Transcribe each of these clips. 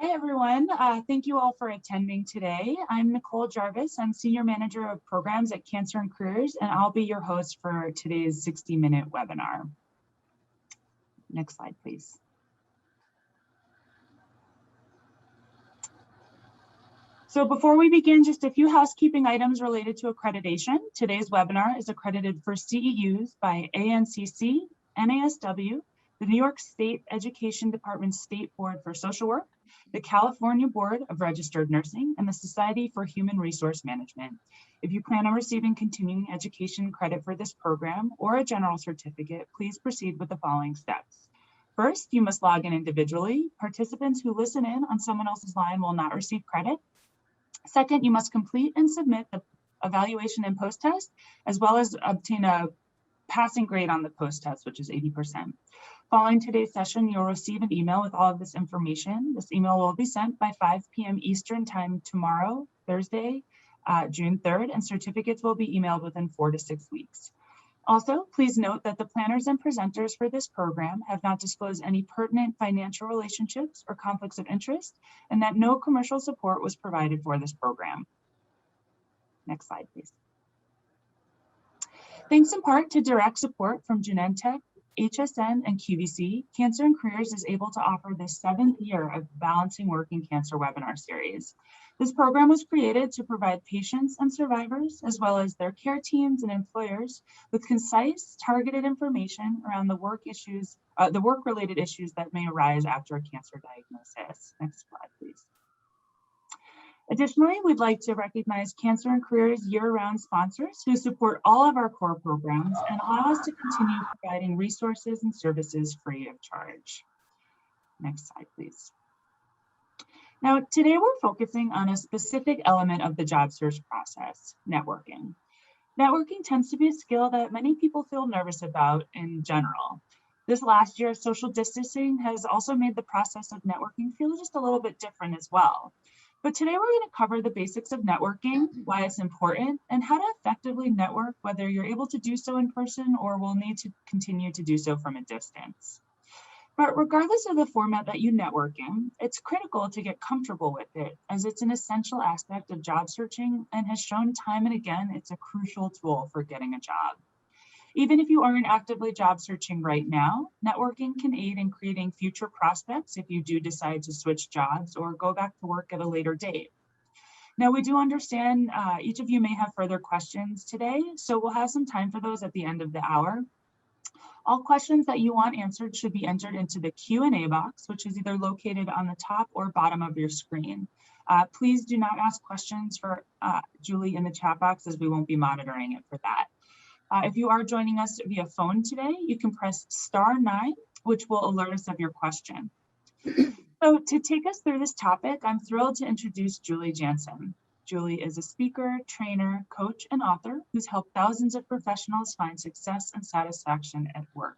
Hi, everyone. Thank you all for attending today. I'm Nicole Jarvis. I'm Senior Manager of Programs at Cancer and Careers, and I'll be your host for today's 60-minute webinar. Next slide, please. So before we begin, just a few housekeeping items related to accreditation. Today's webinar is accredited for CEUs by ANCC, NASW, the New York State Education Department State Board for Social Work, the California Board of Registered Nursing, and the Society for Human Resource Management. If you plan on receiving continuing education credit for this program or a general certificate, please proceed with the following steps. First, you must log in individually. Participants who listen in on someone else's line will not receive credit. Second, you must complete and submit the evaluation and post-test, as well as obtain a passing grade on the post-test, which is 80%. Following today's session, you'll receive an email with all of this information. This email will be sent by 5 p.m. Eastern time tomorrow, Thursday, June 3rd, and certificates will be emailed within 4 to 6 weeks. Also, please note that the planners and presenters for this program have not disclosed any pertinent financial relationships or conflicts of interest, and that no commercial support was provided for this program. Next slide, please. Thanks in part to direct support from Genentech, HSN, and QVC, Cancer and Careers is able to offer the 7th year of Balancing Work and Cancer webinar series. This program was created to provide patients and survivors, as well as their care teams and employers, with concise, targeted information around the work-related issues that may arise after a cancer diagnosis. Next slide, please. Additionally, we'd like to recognize Cancer and Careers year-round sponsors who support all of our core programs and allow us to continue providing resources and services free of charge. Next slide, please. Now, today we're focusing on a specific element of the job search process, networking. Networking tends to be a skill that many people feel nervous about in general. This last year, social distancing has also made the process of networking feel just a little bit different as well. But today we're going to cover the basics of networking, why it's important, and how to effectively network, whether you're able to do so in person or will need to continue to do so from a distance. But regardless of the format that you network in, it's critical to get comfortable with it, as it's an essential aspect of job searching and has shown time and again it's a crucial tool for getting a job. Even if you aren't actively job searching right now, networking can aid in creating future prospects if you do decide to switch jobs or go back to work at a later date. Now, we do understand each of you may have further questions today, so we'll have some time for those at the end of the hour. All questions that you want answered should be entered into the Q&A box, which is either located on the top or bottom of your screen. Please do not ask questions for Julie in the chat box, as we won't be monitoring it for that. If you are joining us via phone today, you can press *9, which will alert us of your question. So to take us through this topic, I'm thrilled to introduce Julie Jansen. Julie is a speaker, trainer, coach, and author who's helped thousands of professionals find success and satisfaction at work.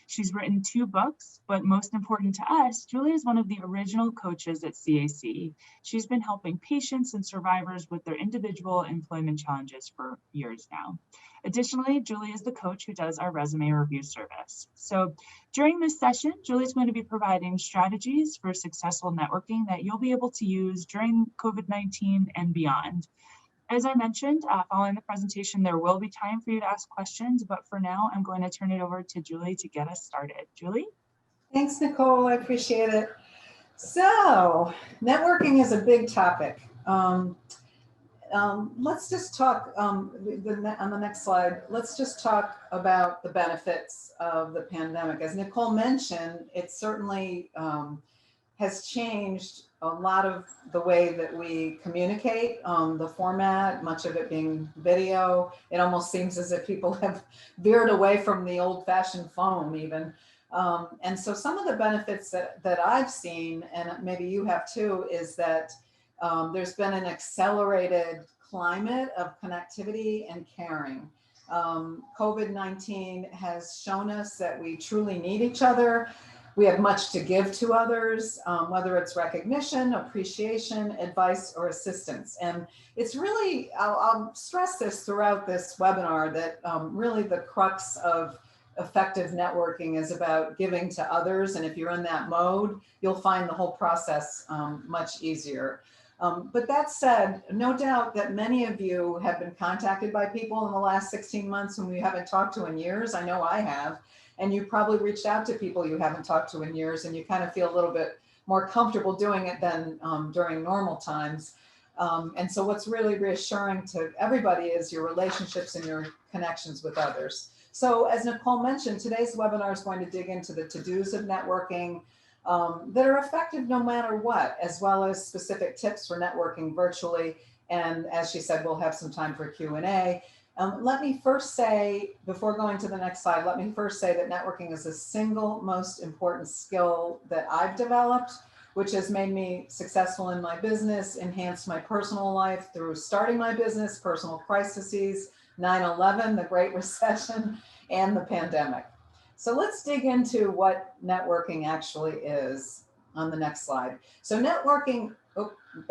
She's written 2 books, but most important to us, Julie is one of the original coaches at CAC. She's been helping patients and survivors with their individual employment challenges for years now. Additionally, Julie is the coach who does our resume review service. So during this session, Julie's going to be providing strategies for successful networking that you'll be able to use during COVID-19 and beyond. As I mentioned, following the presentation, there will be time for you to ask questions, but for now, I'm going to turn it over to Julie to get us started. Julie? Thanks, Nicole, I appreciate it. So, networking is a big topic. Let's just talk, on the next slide, let's just talk about the benefits of the pandemic. As Nicole mentioned, it certainly has changed a lot of the way that we communicate, the format, much of it being video. It almost seems as if people have veered away from the old-fashioned phone even. And so some of the benefits that I've seen, and maybe you have too, is that there's been an accelerated climate of connectivity and caring. COVID-19 has shown us that we truly need each other. We have much to give to others, whether it's recognition, appreciation, advice, or assistance. And it's really, I'll stress this throughout this webinar, that really the crux of effective networking is about giving to others. And if you're in that mode, you'll find the whole process much easier. But that said, no doubt that many of you have been contacted by people in the last 16 months whom you haven't talked to in years. I know I have. And you probably reached out to people you haven't talked to in years, and you kind of feel a little bit more comfortable doing it than during normal times. And so what's really reassuring to everybody is your relationships and your connections with others. So as Nicole mentioned, today's webinar is going to dig into the to-dos of networking that are effective no matter what, as well as specific tips for networking virtually. And as she said, we'll have some time for Q&A. Let me first say, before going to the next slide, let me first say that networking is the single most important skill that I've developed, which has made me successful in my business, enhanced my personal life through starting my business, personal crises, 9/11, the Great Recession, and the pandemic. So let's dig into what networking actually is on the next slide. So networking,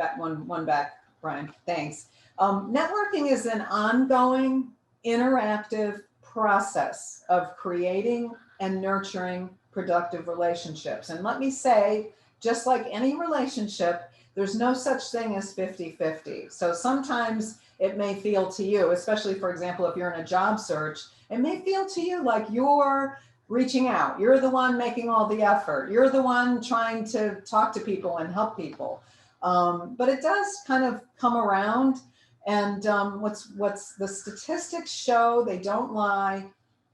one back, Brian, thanks. Networking is an ongoing, interactive process of creating and nurturing productive relationships. And let me say, just like any relationship, there's no such thing as 50-50. So sometimes it may feel to you, especially for example, if you're in a job search, it may feel to you like you're reaching out. You're the one making all the effort. You're the one trying to talk to people and help people. But it does kind of come around. And what's the statistics show, they don't lie,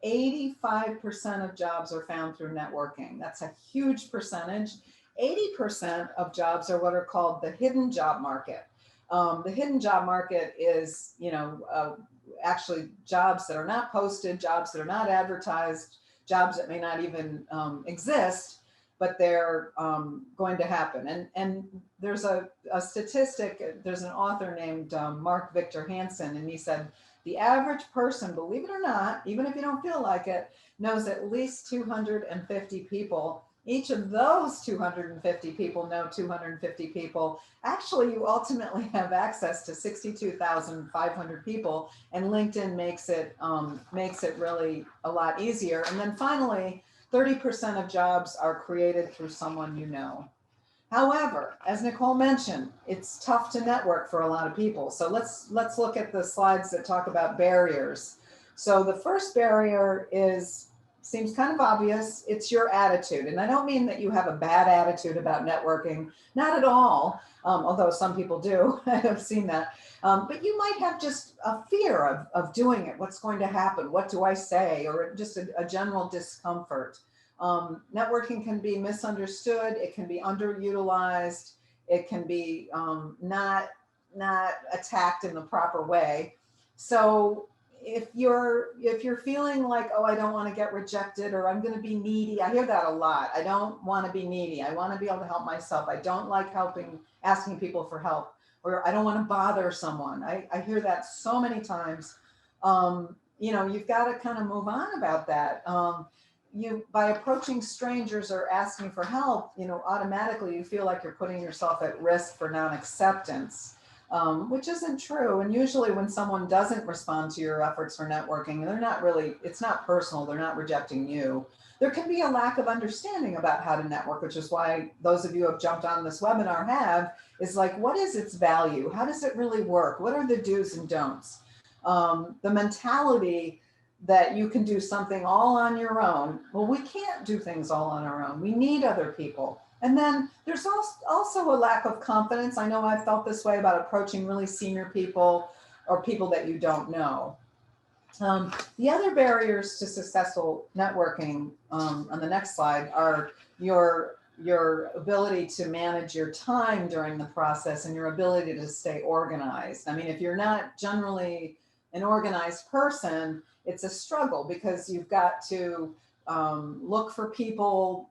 85% of jobs are found through networking. That's a huge percentage. 80% of jobs are what are called the hidden job market. The hidden job market is, actually jobs that are not posted, jobs that are not advertised, jobs that may not even exist, but they're going to happen. And there's a statistic, there's an author named Mark Victor Hansen, and he said, the average person, believe it or not, even if you don't feel like it, knows at least 250 people. Each of those 250 people know 250 people. Actually, you ultimately have access to 62,500 people, and LinkedIn makes it really a lot easier. And then finally, 30% of jobs are created through someone you know. However, as Nicole mentioned, it's tough to network for a lot of people. So let's look at the slides that talk about barriers. So the first barrier seems kind of obvious. It's your attitude. And I don't mean that you have a bad attitude about networking, not at all, although some people do. I have seen that. But you might have just a fear of doing it. What's going to happen? What do I say? Or just a general discomfort. Networking can be misunderstood. It can be underutilized. It can be not attacked in the proper way. So if you're feeling like, oh, I don't want to get rejected, or I'm going to be needy. I hear that a lot. I don't want to be needy. I want to be able to help myself. I don't like asking people for help, or I don't want to bother someone. I hear that so many times. You've got to kind of move on about that. By approaching strangers or asking for help, automatically you feel like you're putting yourself at risk for non-acceptance. Which isn't true. And usually when someone doesn't respond to your efforts for networking, it's not personal, they're not rejecting you. There can be a lack of understanding about how to network, which is why those of you who have jumped on this webinar is like, what is its value? How does it really work? What are the do's and don'ts? The mentality that you can do something all on your own. Well, we can't do things all on our own. We need other people. And then there's also a lack of confidence. I know I've felt this way about approaching really senior people or people that you don't know. The other barriers to successful networking on the next slide are your ability to manage your time during the process and your ability to stay organized. I mean, if you're not generally an organized person, it's a struggle because you've got to look for people,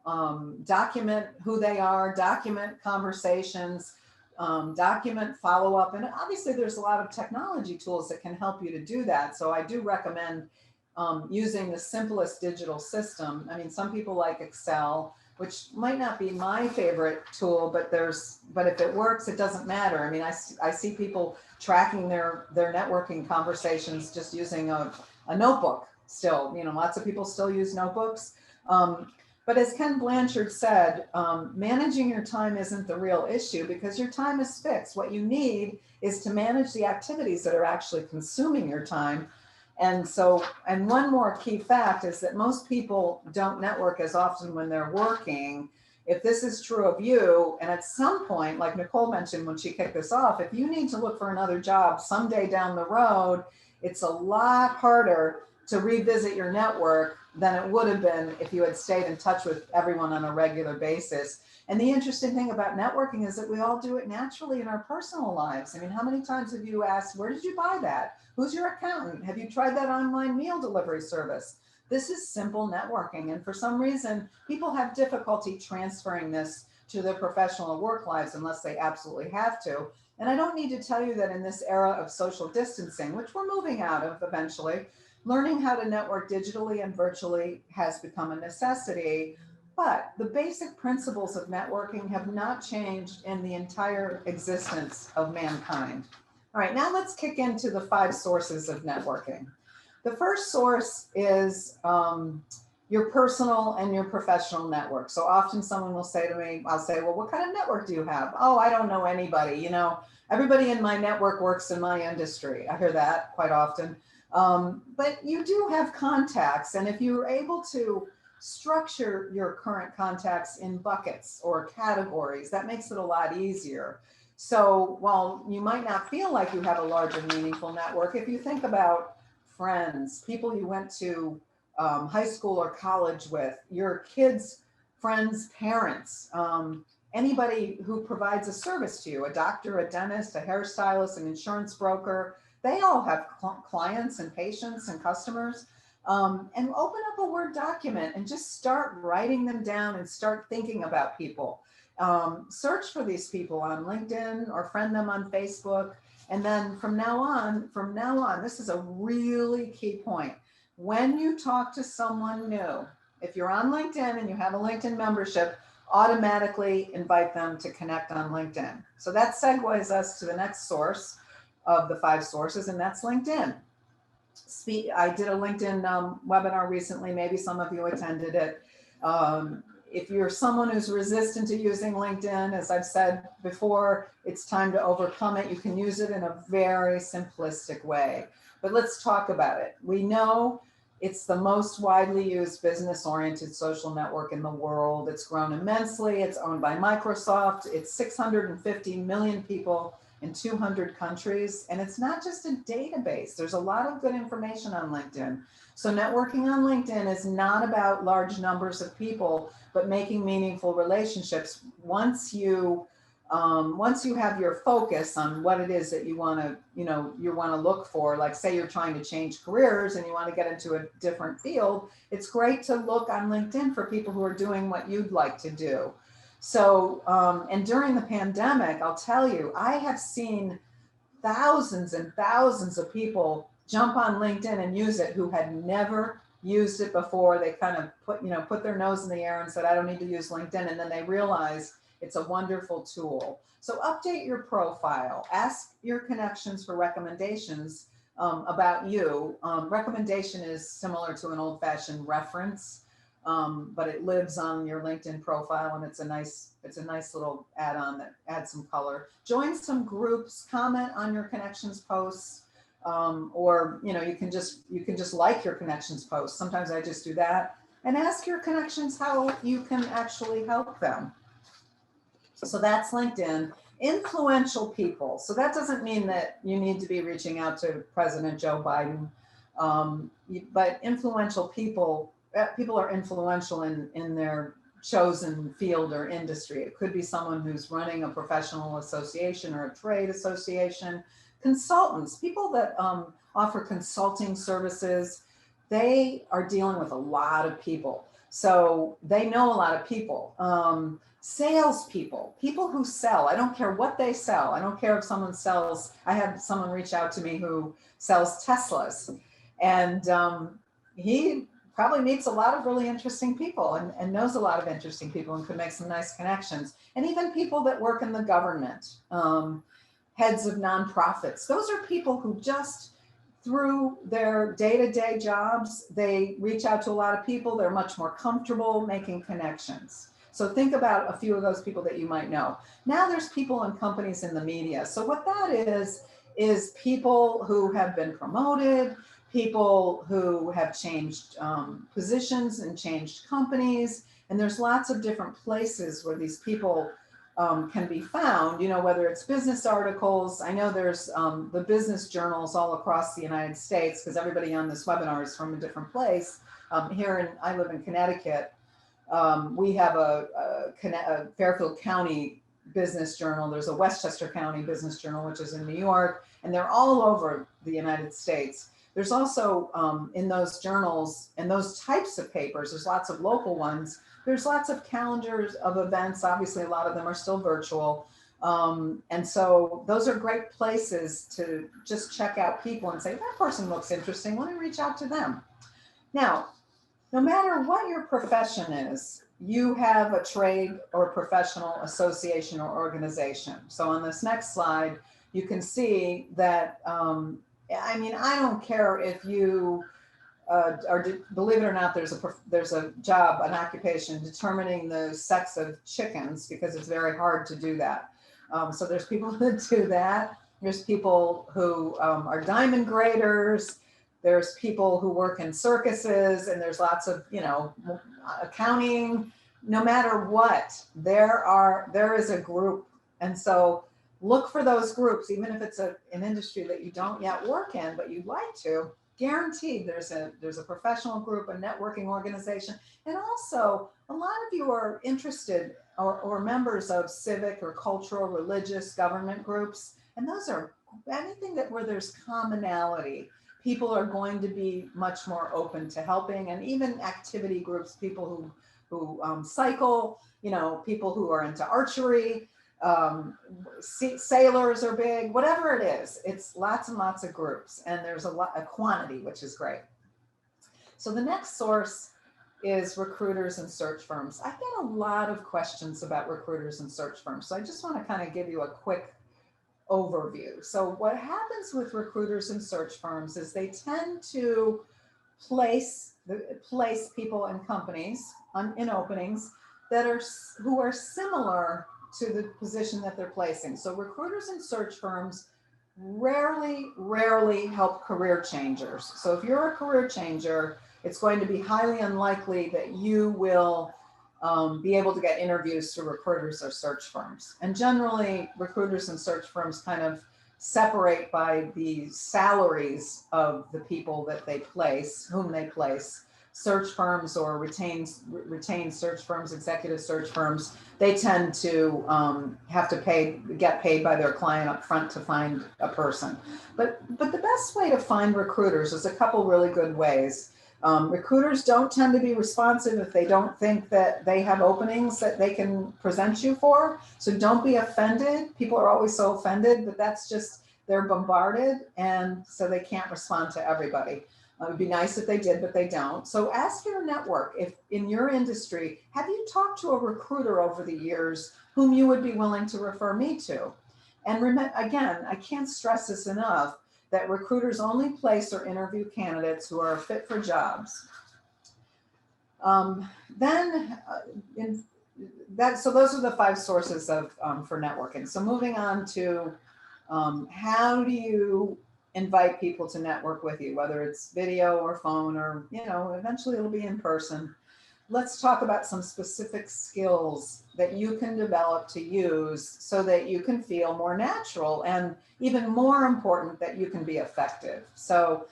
document who they are, document conversations, document follow-up. And obviously there's a lot of technology tools that can help you to do that. So I do recommend using the simplest digital system. I mean, some people like Excel, which might not be my favorite tool, but if it works, it doesn't matter. I mean, I see people tracking their networking conversations just using a notebook. still. Lots of people still use notebooks. But as Ken Blanchard said, managing your time isn't the real issue because your time is fixed. What you need is to manage the activities that are actually consuming your time. And one more key fact is that most people don't network as often when they're working. If this is true of you, and at some point, like Nicole mentioned when she kicked this off, if you need to look for another job someday down the road, it's a lot harder to revisit your network than it would have been if you had stayed in touch with everyone on a regular basis. And the interesting thing about networking is that we all do it naturally in our personal lives. I mean, how many times have you asked, where did you buy that? Who's your accountant? Have you tried that online meal delivery service? This is simple networking. And for some reason, people have difficulty transferring this to their professional and work lives unless they absolutely have to. And I don't need to tell you that in this era of social distancing, which we're moving out of eventually, learning how to network digitally and virtually has become a necessity, but the basic principles of networking have not changed in the entire existence of mankind. All right, now let's kick into the 5 sources of networking. The first source is your personal and your professional network. So often someone will say to me, I'll say, well, what kind of network do you have? Oh, I don't know anybody. Everybody in my network works in my industry. I hear that quite often. But you do have contacts, and if you're able to structure your current contacts in buckets or categories, that makes it a lot easier. So while you might not feel like you have a large and meaningful network, if you think about friends, people you went to high school or college with, your kids' friends' parents, anybody who provides a service to you, a doctor, a dentist, a hairstylist, an insurance broker, they all have clients and patients and customers. And open up a Word document and just start writing them down and start thinking about people. Search for these people on LinkedIn or friend them on Facebook. And then from now on, this is a really key point. When you talk to someone new, if you're on LinkedIn and you have a LinkedIn membership, automatically invite them to connect on LinkedIn. So that segues us to the next source of the 5 sources, and that's LinkedIn. I did a LinkedIn webinar recently. Maybe some of you attended it. If you're someone who's resistant to using LinkedIn, as I've said before, it's time to overcome it. You can use it in a very simplistic way. But let's talk about it. We know it's the most widely used business-oriented social network in the world. It's grown immensely. It's owned by Microsoft. It's 650 million people in 200 countries. And it's not just a database. There's a lot of good information on LinkedIn. So networking on LinkedIn is not about large numbers of people, but making meaningful relationships. Once you have your focus on what it is that you want to look for, like say you're trying to change careers and you want to get into a different field, it's great to look on LinkedIn for people who are doing what you'd like to do. So, and during the pandemic, I'll tell you, I have seen thousands and thousands of people jump on LinkedIn and use it who had never used it before. They kind of put their nose in the air and said, I don't need to use LinkedIn. And then they realized it's a wonderful tool. So update your profile, ask your connections for recommendations about you. Recommendation is similar to an old-fashioned reference. But it lives on your LinkedIn profile, and it's a nice little add-on that adds some color. Join some groups, comment on your connections posts, or you can just like your connections posts. Sometimes I just do that, and ask your connections how you can actually help them. So that's LinkedIn. Influential people. So that doesn't mean that you need to be reaching out to President Joe Biden, but influential people. People are influential in their chosen field or industry. It could be someone who's running a professional association or a trade association. Consultants, people that offer consulting services, they are dealing with a lot of people. So they know a lot of people. Salespeople, people who sell. I don't care what they sell. I don't care if someone sells. I had someone reach out to me who sells Teslas, and he probably meets a lot of really interesting people and knows a lot of interesting people and could make some nice connections. And even people that work in the government, heads of nonprofits. Those are people who just through their day-to-day jobs, they reach out to a lot of people. They're much more comfortable making connections. So think about a few of those people that you might know. Now there's people and companies in the media. So what that is people who have been promoted, people who have changed positions and changed companies. And there's lots of different places where these people can be found, you know, whether it's business articles. I know there's the business journals all across the United States, because everybody on this webinar is from a different place. I live in Connecticut. We have a Fairfield County Business Journal. There's a Westchester County Business Journal, which is in New York, and they're all over the United States. There's also in those journals and those types of papers, there's lots of local ones. There's lots of calendars of events. Obviously, a lot of them are still virtual. And so those are great places to just check out people and say, that person looks interesting. Let me reach out to them. Now, no matter what your profession is, you have a trade or professional association or organization. So on this next slide, you can see that, I mean, I don't care if you believe it or not, there's a job, an occupation determining the sex of chickens, because it's very hard to do that. So there's people that do that. There's people who are diamond graders. There's people who work in circuses, and there's lots of, you know, accounting. No matter what, there is a group. And so look for those groups, even if it's an industry that you don't yet work in, but you'd like to. Guaranteed there's a professional group, a networking organization. And also a lot of you are interested or members of civic or cultural, religious, government groups. And those are anything where there's commonality. People are going to be much more open to helping, and even activity groups, people who cycle, you know, people who are into archery, sailors are big, whatever it is, it's lots and lots of groups, and there's a quantity, which is great. So the next source is recruiters and search firms. I get a lot of questions about recruiters and search firms. So I just want to kind of give you a quick overview. So what happens with recruiters and search firms is they tend to place people and companies in openings who are similar to the position that they're placing. So recruiters and search firms rarely help career changers. So if you're a career changer, it's going to be highly unlikely that you will be able to get interviews through recruiters or search firms. And generally, recruiters and search firms kind of separate by the salaries of the people that they place, whom they place. Search firms or retained search firms, executive search firms, they tend to have to get paid by their client up front to find a person. But the best way to find recruiters is a couple really good ways. Recruiters don't tend to be responsive if they don't think that they have openings that they can present you for. So don't be offended. People are always so offended, but that's just, they're bombarded, and so they can't respond to everybody. It would be nice if they did, but they don't. So ask your network, if in your industry, have you talked to a recruiter over the years whom you would be willing to refer me to? And remember, again, I can't stress this enough, that recruiters only place or interview candidates who are fit for jobs. So those are the 5 sources for networking. So moving on to how do you invite people to network with you, whether it's video or phone, or, you know, eventually it'll be in person. Let's talk about some specific skills that you can develop to use so that you can feel more natural, and even more important, that you can be effective. So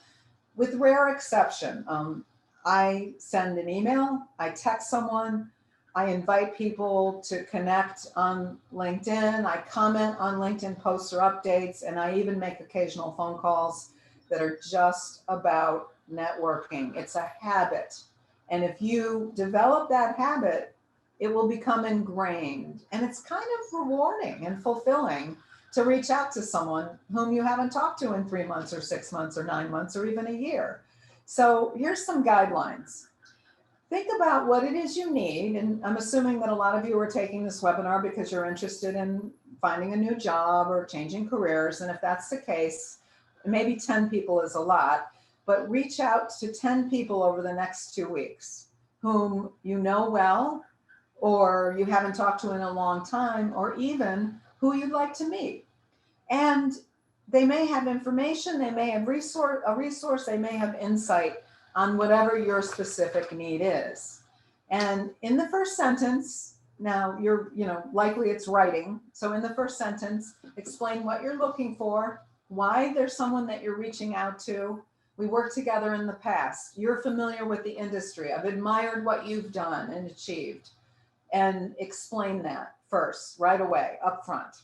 with rare exception, I send an email, I text someone, I invite people to connect on LinkedIn. I comment on LinkedIn posts or updates, and I even make occasional phone calls that are just about networking. It's a habit. And if you develop that habit, it will become ingrained. And it's kind of rewarding and fulfilling to reach out to someone whom you haven't talked to in 3 months or 6 months or 9 months or even a year. So here's some guidelines. Think about what it is you need. And I'm assuming that a lot of you are taking this webinar because you're interested in finding a new job or changing careers. And if that's the case, maybe 10 people is a lot, but reach out to 10 people over the next 2 weeks whom you know well, or you haven't talked to in a long time, or even who you'd like to meet. And they may have information, they may have a resource, they may have insight on whatever your specific need is. And in the first sentence, now likely it's writing. So in the first sentence, explain what you're looking for, why there's someone that you're reaching out to. We worked together in the past. You're familiar with the industry. I've admired what you've done and achieved. And explain that first, right away, up front.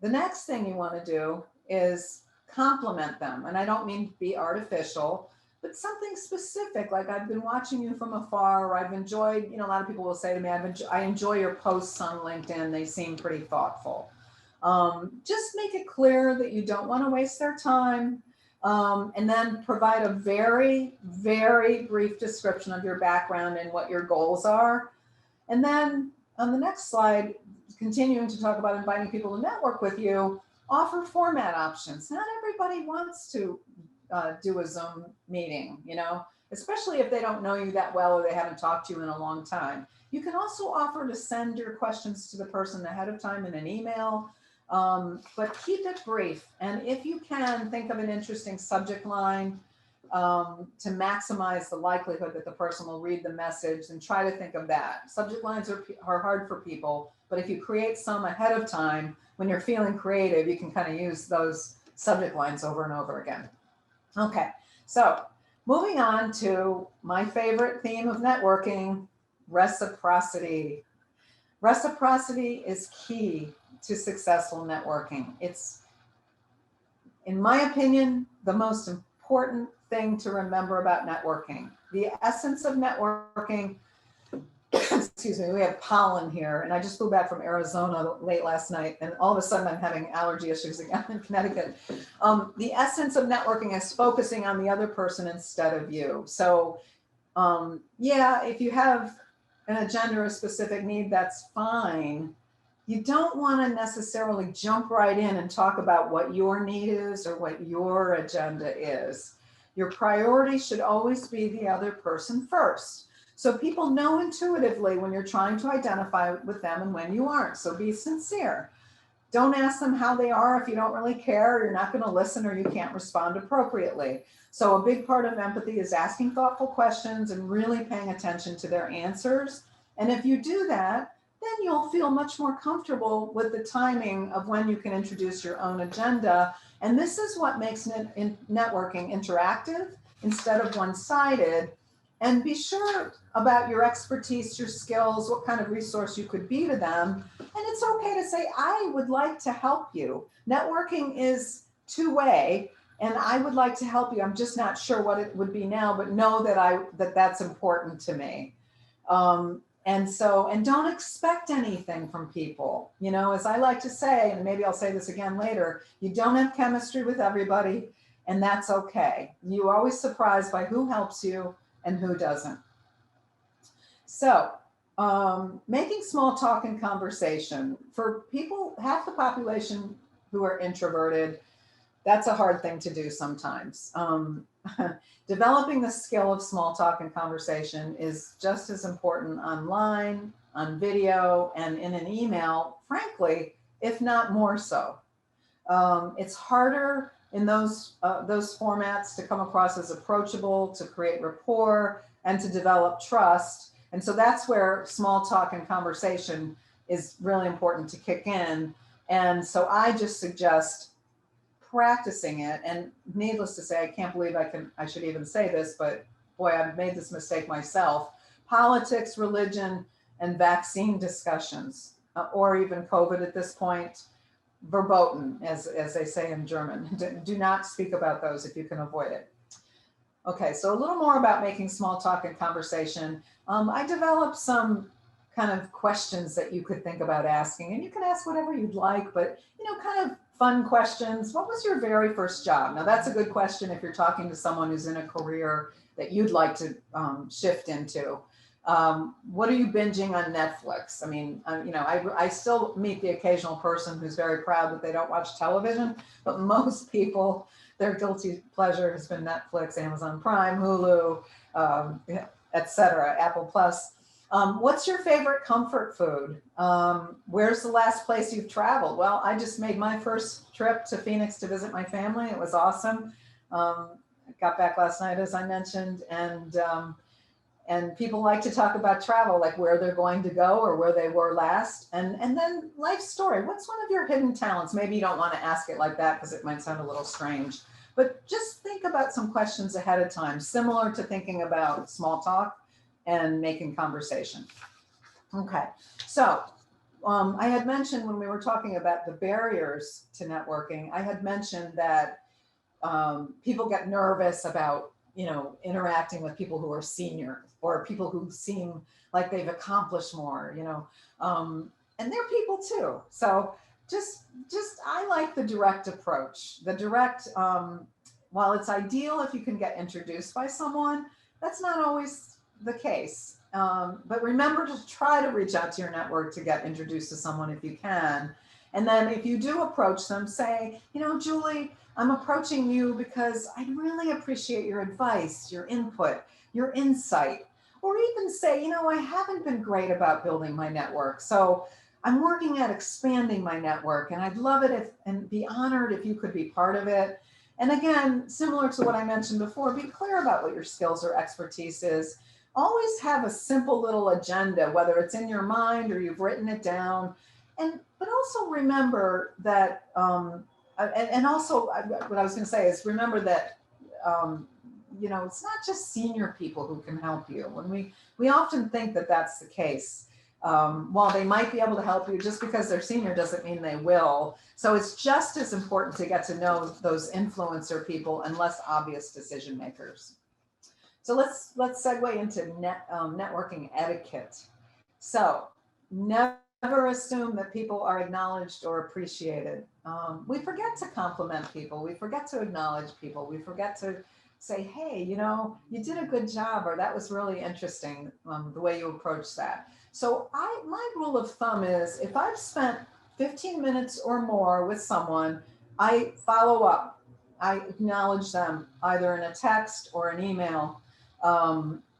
The next thing you want to do is compliment them. And I don't mean to be artificial, but something specific, like I've been watching you from afar, or I've enjoyed, a lot of people will say to me, I enjoy your posts on LinkedIn. They seem pretty thoughtful. Just make it clear that you don't want to waste their time. And then provide a very, very brief description of your background and what your goals are. And then on the next slide, continuing to talk about inviting people to network with you, offer format options. Not everybody wants to do a Zoom meeting, especially if they don't know you that well or they haven't talked to you in a long time. You can also offer to send your questions to the person ahead of time in an email, but keep it brief. And if you can, think of an interesting subject line to maximize the likelihood that the person will read the message, and try to think of that. Subject lines are hard for people, but if you create some ahead of time, when you're feeling creative, you can kind of use those subject lines over and over again. Okay, so moving on to my favorite theme of networking, reciprocity. Reciprocity is key to successful networking. It's, in my opinion, the most important thing to remember about networking. The essence of networking, excuse me, we have pollen here, and I just flew back from Arizona late last night, and all of a sudden I'm having allergy issues again in Connecticut. The essence of networking is focusing on the other person instead of you. So yeah, if you have an agenda or a specific need, that's fine. You don't want to necessarily jump right in and talk about what your need is or what your agenda is. Your priority should always be the other person first. So people know intuitively when you're trying to identify with them and when you aren't. So be sincere. Don't ask them how they are if you don't really care, or you're not going to listen, or you can't respond appropriately. So a big part of empathy is asking thoughtful questions and really paying attention to their answers. And if you do that, then you'll feel much more comfortable with the timing of when you can introduce your own agenda. And this is what makes networking interactive instead of one-sided. And be sure about your expertise, your skills, what kind of resource you could be to them. And it's okay to say, I would like to help you. Networking is two-way, and I would like to help you. I'm just not sure what it would be now, but know that that's important to me. And don't expect anything from people. As I like to say, and maybe I'll say this again later, you don't have chemistry with everybody, and that's okay. You're always surprised by who helps you and who doesn't. So making small talk and conversation. For people, half the population who are introverted, that's a hard thing to do sometimes. Developing the skill of small talk and conversation is just as important online, on video, and in an email, frankly, if not more so. It's harder in those formats to come across as approachable, to create rapport, and to develop trust. And so that's where small talk and conversation is really important to kick in. And so I just suggest practicing it. And needless to say, I can't believe I should even say this, but boy, I've made this mistake myself. Politics, religion, and vaccine discussions, or even COVID at this point, verboten, as they say in German. Do not speak about those if you can avoid it. Okay, so a little more about making small talk and conversation. I developed some kind of questions that you could think about asking, and you can ask whatever you'd like, but kind of fun questions. What was your very first job? Now that's a good question if you're talking to someone who's in a career that you'd like to shift into. What are you binging on Netflix? I mean, you know, I still meet the occasional person who's very proud that they don't watch television, but most people, their guilty pleasure has been Netflix, Amazon Prime, Hulu, etc., Apple Plus. What's your favorite comfort food? Where's the last place you've traveled? Well, I just made my first trip to Phoenix to visit my family. It was awesome. Got back last night, as I mentioned, and people like to talk about travel, like where they're going to go or where they were last. And then life story. What's one of your hidden talents? Maybe you don't want to ask it like that because it might sound a little strange, but just think about some questions ahead of time, similar to thinking about small talk and making conversation. Okay, so I had mentioned when we were talking about the barriers to networking, I had mentioned that people get nervous about, you know, interacting with people who are senior or people who seem like they've accomplished more, you know, and they're people too. So just I like the direct approach. The direct, while it's ideal if you can get introduced by someone, that's not always the case. But remember to try to reach out to your network to get introduced to someone if you can. And then if you do approach them, say, you know, Julie, I'm approaching you because I really appreciate your advice, your input, your insight, or even say, you know, I haven't been great about building my network. So I'm working at expanding my network and I'd love it if, and be honored if you could be part of it. And again, similar to what I mentioned before, be clear about what your skills or expertise is. Always have a simple little agenda, whether it's in your mind or you've written it down. But also remember that, and also what I was going to say is remember that, you know, it's not just senior people who can help you. When we often think that that's the case. While they might be able to help you, just because they're senior doesn't mean they will. So it's just as important to get to know those influencer people and less obvious decision makers. So let's segue into networking etiquette. So never assume that people are acknowledged or appreciated. We forget to compliment people. We forget to acknowledge people. We forget to say, hey, you know, you did a good job, or that was really interesting, the way you approached that. So my rule of thumb is if I've spent 15 minutes or more with someone, I follow up. I acknowledge them either in a text or an email.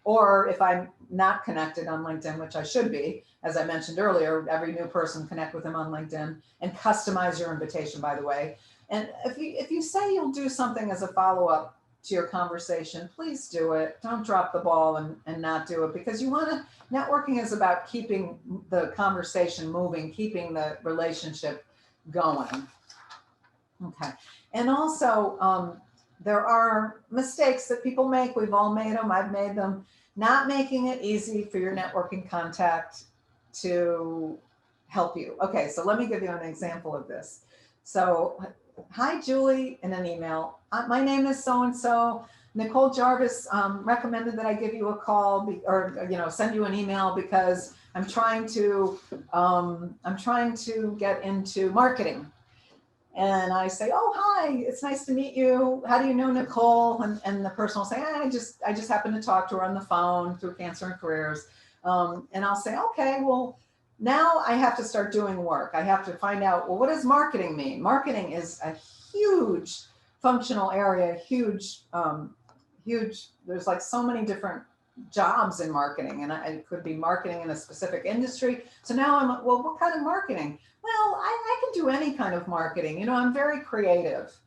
Or if I'm not connected on LinkedIn, which I should be, as I mentioned earlier, every new person connect with them on LinkedIn and customize your invitation, by the way. And if you say you'll do something as a follow-up to your conversation, please do it. Don't drop the ball and not do it, because you want to, networking is about keeping the conversation moving, keeping the relationship going. Okay. And also, there are mistakes that people make. We've all made them. I've made them. Not making it easy for your networking contact to help you. Okay, so let me give you an example of this. So, hi, Julie, in an email. My name is so-and-so. Nicole Jarvis recommended that I give you a call or send you an email because I'm trying to get into marketing. And I say, oh, hi, it's nice to meet you. How do you know Nicole? And the person will say, I just happened to talk to her on the phone through Cancer and Careers. And I'll say, okay, well, now I have to start doing work. I have to find out, well, what does marketing mean? Marketing is a huge functional area, huge. There's like so many different jobs in marketing, and it could be marketing in a specific industry. So now I'm, well, what kind of marketing? Well, I can do any kind of marketing. You know, I'm very creative.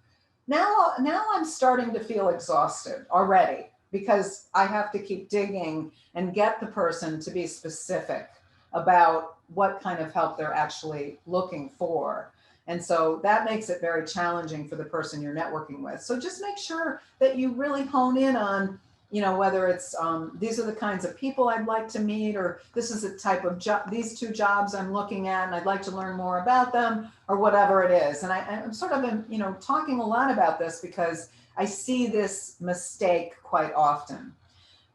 Now I'm starting to feel exhausted already because I have to keep digging and get the person to be specific about what kind of help they're actually looking for. And so that makes it very challenging for the person you're networking with. So just make sure that you really hone in on, you know, whether it's these are the kinds of people I'd like to meet, or this is the type of job, these two jobs I'm looking at and I'd like to learn more about them, or whatever it is. And I'm sort of, you know, talking a lot about this because I see this mistake quite often.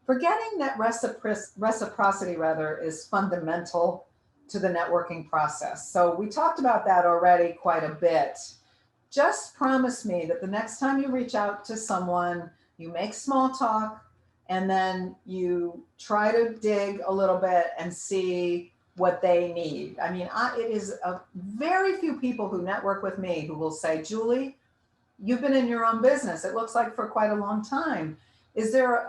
Forgetting that reciprocity is fundamental to the networking process. So we talked about that already quite a bit. Just promise me that the next time you reach out to someone, you make small talk, and then you try to dig a little bit and see what they need. I mean, it is a very few people who network with me who will say, Julie, you've been in your own business, it looks like for quite a long time. Is there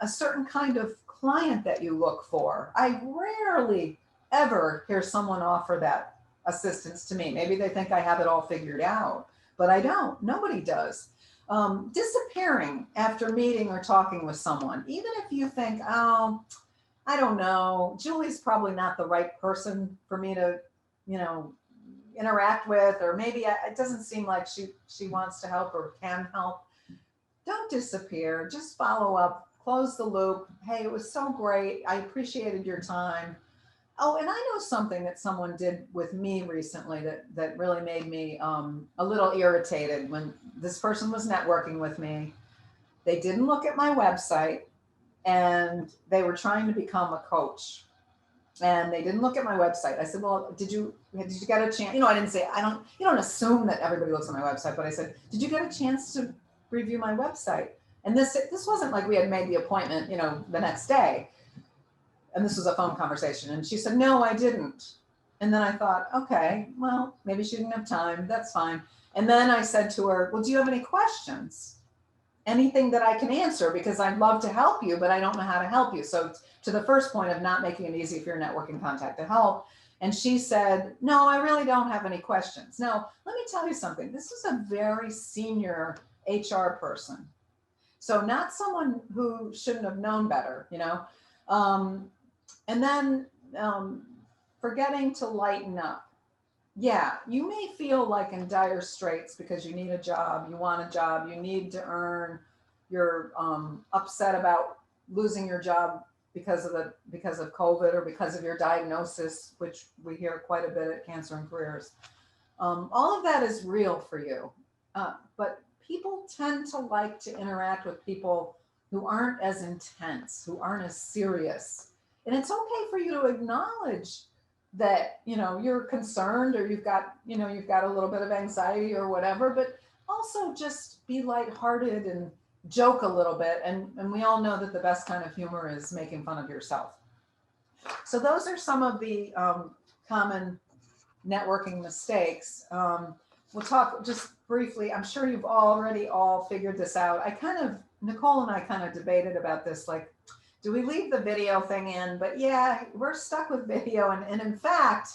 a certain kind of client that you look for? I rarely ever hear someone offer that assistance to me. Maybe they think I have it all figured out, but I don't. Nobody does. Disappearing after meeting or talking with someone, even if you think, oh, I don't know, Julie's probably not the right person for me to, interact with, or maybe it doesn't seem like she wants to help or can help. Don't disappear. Just follow up, close the loop. Hey, it was so great. I appreciated your time. Oh, and I know something that someone did with me recently that really made me a little irritated. When this person was networking with me, they didn't look at my website, and they were trying to become a coach, and they didn't look at my website. I said, well, did you get a chance? I didn't say, you don't assume that everybody looks at my website, but I said, did you get a chance to review my website? And this wasn't like we had made the appointment, the next day. And this was a phone conversation. And she said, no, I didn't. And then I thought, okay, well, maybe she didn't have time. That's fine. And then I said to her, well, do you have any questions? Anything that I can answer, because I'd love to help you, but I don't know how to help you. So to the first point of not making it easy for your networking contact to help. And she said, no, I really don't have any questions. Now, let me tell you something. This is a very senior HR person. So not someone who shouldn't have known better, and then forgetting to lighten up. Yeah, you may feel like in dire straits because you need a job, you want a job, you need to earn, you're upset about losing your job because of COVID or because of your diagnosis, which we hear quite a bit at Cancer and Careers. All of that is real for you, but people tend to like to interact with people who aren't as intense, who aren't as serious. And it's okay for you to acknowledge that you're concerned, or you've got a little bit of anxiety or whatever, but also just be lighthearted and joke a little bit. And we all know that the best kind of humor is making fun of yourself. So those are some of the common networking mistakes. We'll talk just briefly. I'm sure you've already all figured this out. Nicole and I kind of debated about this, like, do we leave the video thing in? But yeah, we're stuck with video. And in fact,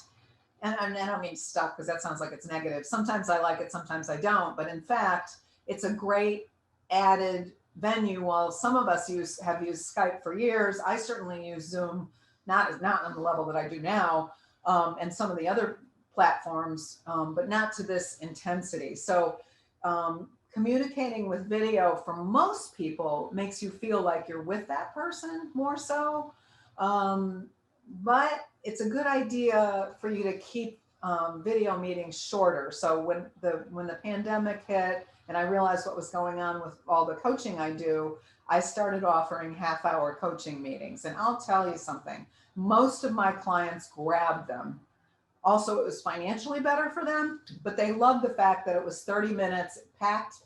and I don't mean stuck because that sounds like it's negative. Sometimes I like it, sometimes I don't. But in fact, it's a great added venue. While some of us have used Skype for years, I certainly use Zoom, not on the level that I do now, and some of the other platforms, but not to this intensity. So communicating with video for most people makes you feel like you're with that person more so. But it's a good idea for you to keep video meetings shorter. So when the pandemic hit and I realized what was going on with all the coaching I do, I started offering half-hour coaching meetings. And I'll tell you something, most of my clients grabbed them. Also, it was financially better for them, but they loved the fact that it was 30 minutes, packed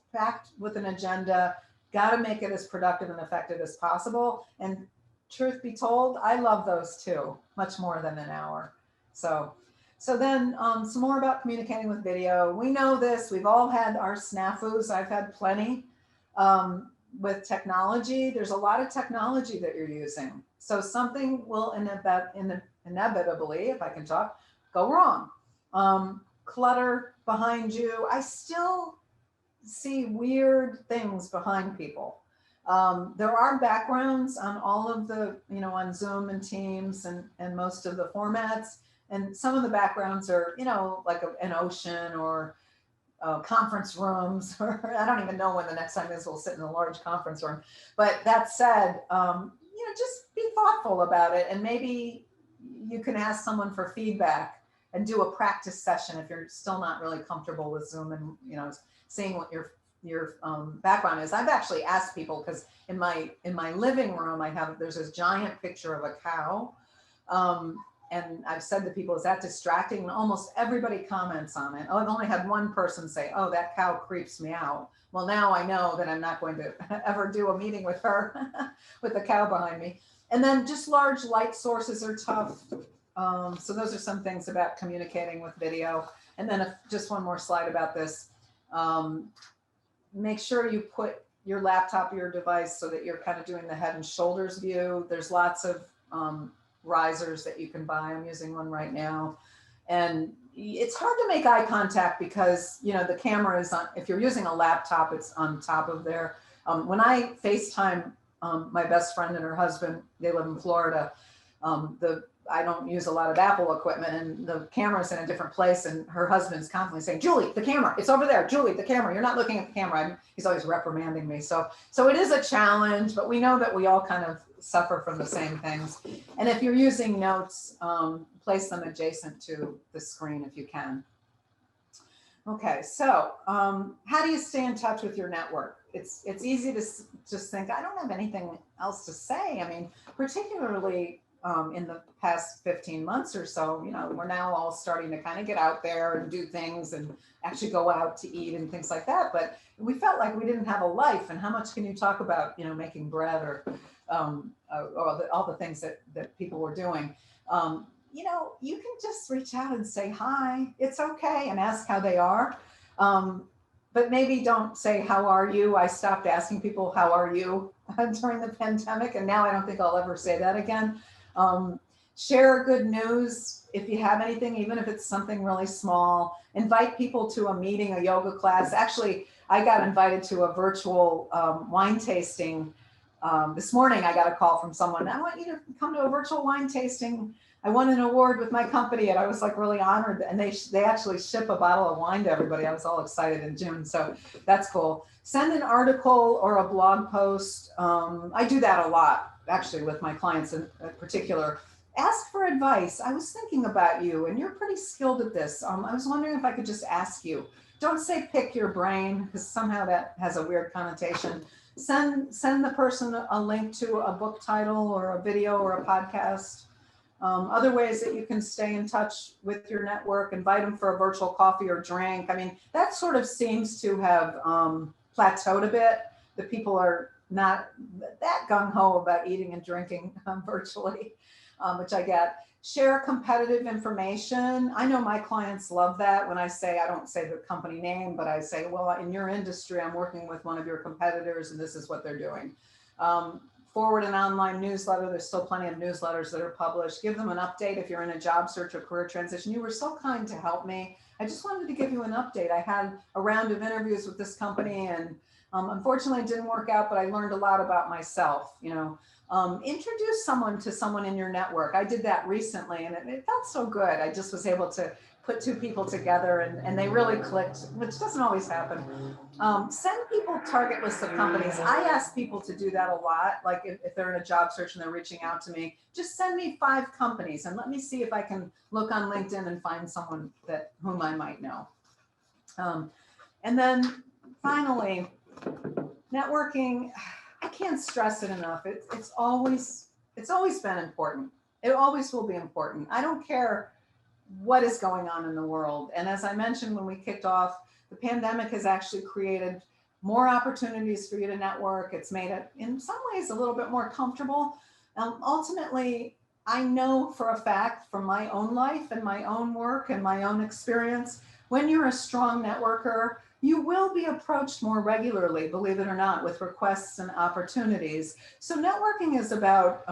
with an agenda, got to make it as productive and effective as possible. And truth be told, I love those too, much more than an hour. So then some more about communicating with video. We know this, we've all had our snafus. I've had plenty with technology. There's a lot of technology that you're using. So something will inevitably, if I can talk, go wrong. Clutter behind you. I still see weird things behind people. There are backgrounds on all of the, on Zoom and Teams and most of the formats. And some of the backgrounds are, like an ocean or conference rooms, or I don't even know when the next time is we'll sit in a large conference room. But that said, just be thoughtful about it. And maybe you can ask someone for feedback and do a practice session if you're still not really comfortable with Zoom and, seeing what your background is. I've actually asked people, because in my living room, there's this giant picture of a cow. and I've said to people, is that distracting? And almost everybody comments on it. Oh, I've only had one person say, oh, that cow creeps me out. Well, now I know that I'm not going to ever do a meeting with her with the cow behind me. And then just large light sources are tough. So those are some things about communicating with video. And then just one more slide about this. Make sure you put your laptop or your device so that you're kind of doing the head and shoulders view. There's lots of risers that you can buy. I'm using one right now. And it's hard to make eye contact because, you know, the camera is on, if you're using a laptop, it's on top of there. When I FaceTime my best friend and her husband, they live in Florida, I don't use a lot of Apple equipment, and the camera's in a different place, and her husband's constantly saying, Julie, the camera, it's over there. Julie, the camera, you're not looking at the camera. He's always reprimanding me. So it is a challenge, but we know that we all kind of suffer from the same things. And if you're using notes, place them adjacent to the screen if you can. Okay, so how do you stay in touch with your network? It's easy to just think, I don't have anything else to say. I mean, particularly in the past 15 months or so, you know, we're now all starting to kind of get out there and do things and actually go out to eat and things like that. But we felt like we didn't have a life. And how much can you talk about, you know, making bread or all the things that people were doing? You know, you can just reach out and say hi, it's okay, and ask how they are. But maybe don't say, how are you? I stopped asking people, how are you during the pandemic, and now I don't think I'll ever say that again. Share good news if you have anything, even if it's something really small. Invite people to a meeting, a yoga class. Actually, I got invited to a virtual wine tasting. This morning, I got a call from someone, I want you to come to a virtual wine tasting. I won an award with my company, and I was like really honored. And they actually ship a bottle of wine to everybody. I was all excited in June, so that's cool. Send an article or a blog post. I do that a lot, actually, with my clients in particular. Ask for advice. I was thinking about you, and you're pretty skilled at this. I was wondering if I could just ask you. Don't say pick your brain, because somehow that has a weird connotation. Send the person a link to a book title or a video or a podcast. Other ways that you can stay in touch with your network, invite them for a virtual coffee or drink. I mean, that sort of seems to have plateaued a bit. The people are not that gung-ho about eating and drinking virtually, which I get. Share competitive information. I know my clients love that when I say, I don't say the company name, but I say, well, in your industry, I'm working with one of your competitors and this is what they're doing. Forward an online newsletter. There's still plenty of newsletters that are published. Give them an update if you're in a job search or career transition. You were so kind to help me. I just wanted to give you an update. I had a round of interviews with this company, and unfortunately it didn't work out, but I learned a lot about myself. You know, introduce someone to someone in your network. I did that recently, and it felt so good. I just was able to put two people together, and they really clicked, which doesn't always happen. Send people target lists of companies. I ask people to do that a lot. Like if they're in a job search and they're reaching out to me, just send me 5 companies and let me see if I can look on LinkedIn and find someone whom I might know. And then finally, networking. I can't stress it enough. It's always been important. It always will be important. I don't care what is going on in the world. And as I mentioned when we kicked off, the pandemic has actually created more opportunities for you to network. It's made it, in some ways, a little bit more comfortable. Ultimately, I know for a fact from my own life and my own work and my own experience, when you're a strong networker, you will be approached more regularly, believe it or not, with requests and opportunities. So networking is about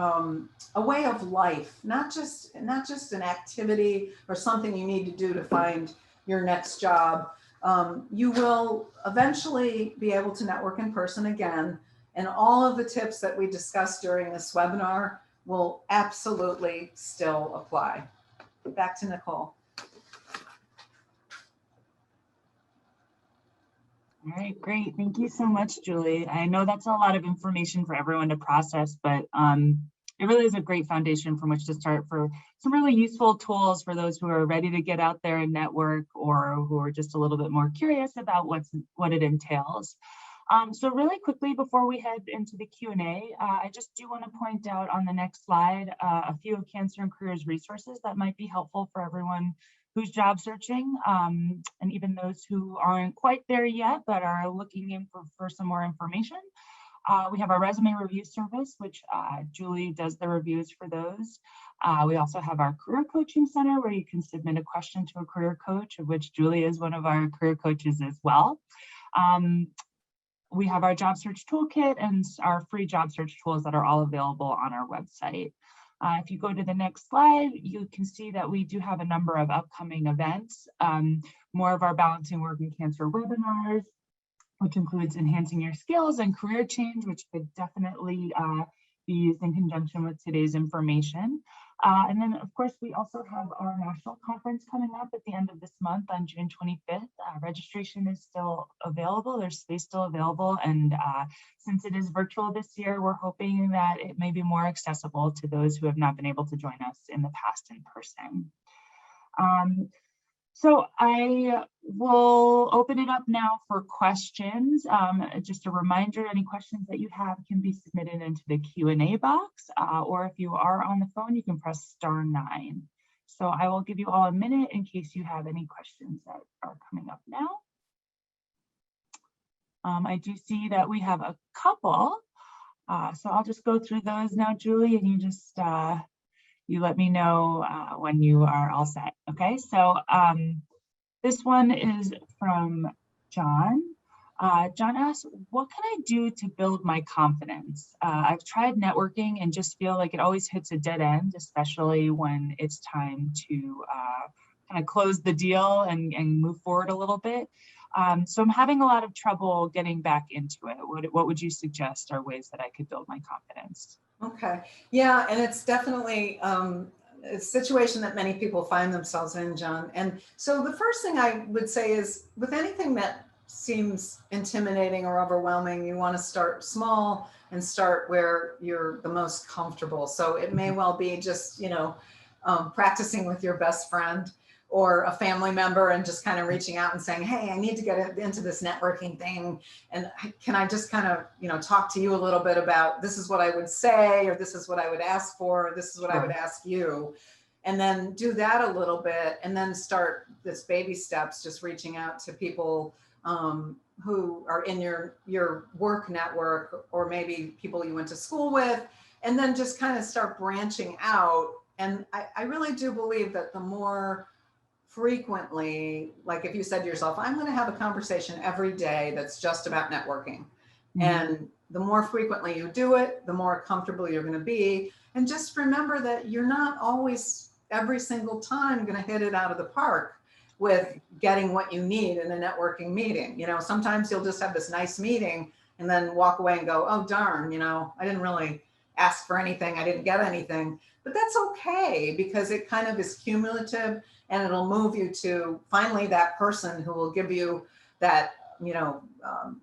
a way of life, not just an activity or something you need to do to find your next job. You will eventually be able to network in person again, and all of the tips that we discussed during this webinar will absolutely still apply. Back to Nicole. All right, great. Thank you so much, Julie. I know that's a lot of information for everyone to process, but it really is a great foundation from which to start for some really useful tools for those who are ready to get out there and network, or who are just a little bit more curious about what it entails. So really quickly before we head into the Q&A, I just do want to point out on the next slide a few of Cancer and Careers resources that might be helpful for everyone who's job searching, and even those who aren't quite there yet but are looking in for some more information. We have our resume review service, which Julie does the reviews for those. We also have our career coaching center where you can submit a question to a career coach, of which Julie is one of our career coaches as well. We have our job search toolkit and our free job search tools that are all available on our website. If you go to the next slide, you can see that we do have a number of upcoming events, more of our Balancing Work and Cancer webinars, which includes enhancing your skills and career change, which could definitely be used in conjunction with today's information. And then, of course, we also have our national conference coming up at the end of this month on June 25th. Registration is still available. There's space still available. And since it is virtual this year, we're hoping that it may be more accessible to those who have not been able to join us in the past in person. So I will open it up now for questions. Just a reminder, any questions that you have can be submitted into the Q&A box, or if you are on the phone, you can press *9. So I will give you all a minute in case you have any questions that are coming up now. I do see that we have a couple, so I'll just go through those now, Julie, and you just you let me know when you are all set. Okay, so this one is from John. John asks, what can I do to build my confidence? I've tried networking and just feel like it always hits a dead end, especially when it's time to kind of close the deal and move forward a little bit. So I'm having a lot of trouble getting back into it. What would you suggest are ways that I could build my confidence? Okay. Yeah, and it's definitely a situation that many people find themselves in, John. And so the first thing I would say is with anything that seems intimidating or overwhelming, you want to start small and start where you're the most comfortable. So it may well be just, practicing with your best friend or a family member and just kind of reaching out and saying, hey, I need to get into this networking thing. And can I just kind of, talk to you a little bit about this is what I would say, or this is what I would ask for, or this is what I would ask you. And then do that a little bit and then start this baby steps, just reaching out to people who are in your work network, or maybe people you went to school with, and then just kind of start branching out. And I really do believe that the more frequently, like if you said to yourself, I'm going to have a conversation every day that's just about networking. Mm-hmm. And the more frequently you do it, the more comfortable you're going to be. And just remember that you're not always every single time going to hit it out of the park with getting what you need in a networking meeting. Sometimes you'll just have this nice meeting and then walk away and go, oh, darn, I didn't really ask for anything. I didn't get anything. But that's okay, because it kind of is cumulative, and it'll move you to finally that person who will give you that,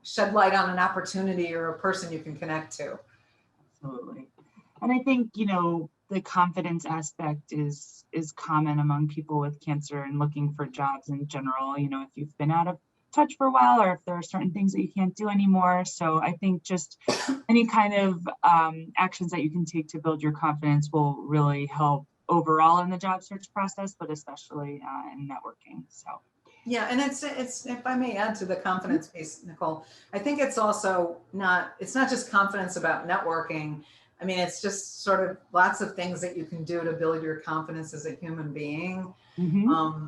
shed light on an opportunity or a person you can connect to. Absolutely. And I think, the confidence aspect is common among people with cancer and looking for jobs in general, if you've been out of touch for a while, or if there are certain things that you can't do anymore. So I think just any kind of actions that you can take to build your confidence will really help overall in the job search process, but especially in networking. So yeah, and it's if I may add to the confidence piece, Nicole, I think it's also not just confidence about networking. I mean, it's just sort of lots of things that you can do to build your confidence as a human being,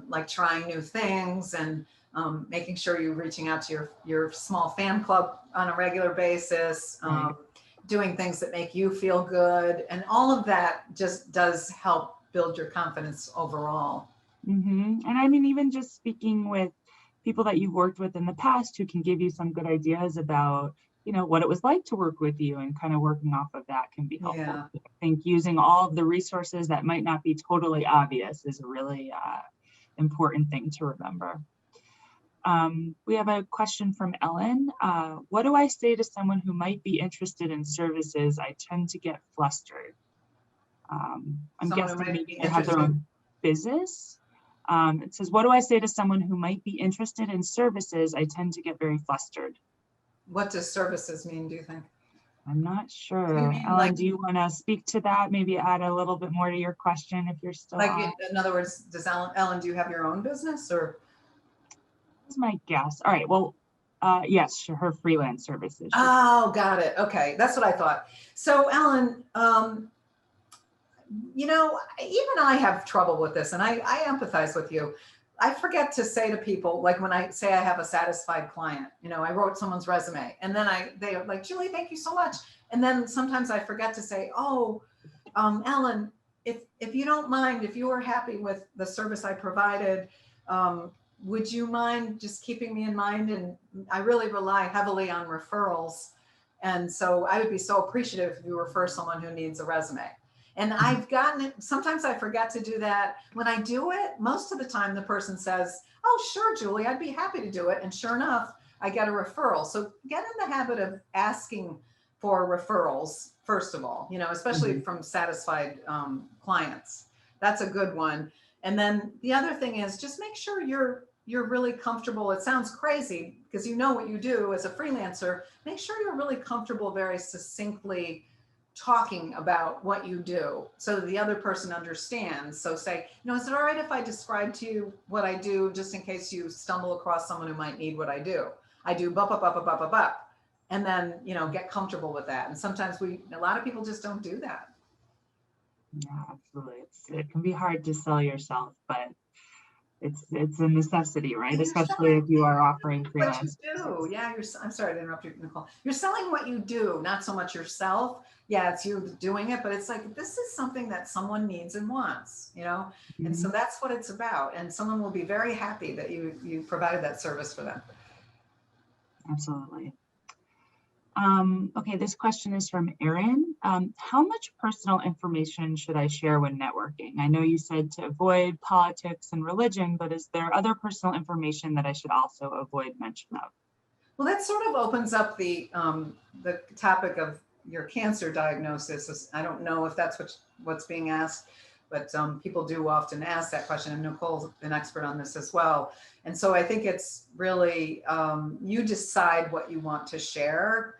like trying new things and making sure you're reaching out to your small fan club on a regular basis, doing things that make you feel good. And all of that just does help build your confidence overall. And I mean, even just speaking with people that you've worked with in the past who can give you some good ideas about, what it was like to work with you, and kind of working off of that can be helpful. Yeah. I think using all of the resources that might not be totally obvious is a really important thing to remember. We have a question from Ellen. What do I say to someone who might be interested in services? I tend to get flustered. I'm guessing maybe they have their own business. It says, what do I say to someone who might be interested in services? I tend to get very flustered. what does services mean, do you think? I'm not sure. You mean Ellen, like, do you want to speak to that? Maybe add a little bit more to your question if you're still on. in other words, does Ellen, do you have your own business or? That's my guess. All right. Well, yes, her freelance services. Oh, got it. Okay. That's what I thought. So Ellen, you know, even I have trouble with this, and I empathize with you. I forget to say to people, like when I say I have a satisfied client, you know, I wrote someone's resume and then they are like, Julie, thank you so much. And then sometimes I forget to say, oh, Ellen, if you don't mind, if you are happy with the service I provided, would you mind just keeping me in mind? And I really rely heavily on referrals. And so I would be so appreciative if you refer someone who needs a resume. And I've gotten it, sometimes I forget to do that. When I do it, most of the time the person says, oh, sure, Julie, I'd be happy to do it. And sure enough, I get a referral. So get in the habit of asking for referrals, first of all, you know, especially from satisfied clients. That's a good one. And then the other thing is just make sure you're really comfortable. It sounds crazy because you know what you do as a freelancer. Make sure you're really comfortable, very succinctly talking about what you do so that the other person understands. So say, you know, is it all right if I describe to you what I do just in case you stumble across someone who might need what I do? I do bup, bup, bup, bup, bup, bup. And then, you know, get comfortable with that. And sometimes a lot of people just don't do that. Yeah, absolutely. It can be hard to sell yourself, but it's a necessity, right? Especially if you are offering freelance. What you do. Yeah, I'm sorry to interrupt you, Nicole. You're selling what you do, not so much yourself. Yeah, it's you doing it, but it's like, this is something that someone needs and wants, you know? And so that's what it's about. And someone will be very happy that you provided that service for them. Absolutely. Okay, this question is from Erin. How much personal information should I share when networking? I know you said to avoid politics and religion, but is there other personal information that I should also avoid mention of? Well, that sort of opens up the topic of your cancer diagnosis. I don't know if that's what's being asked, but people do often ask that question, and Nicole's an expert on this as well. And so I think it's really, you decide what you want to share.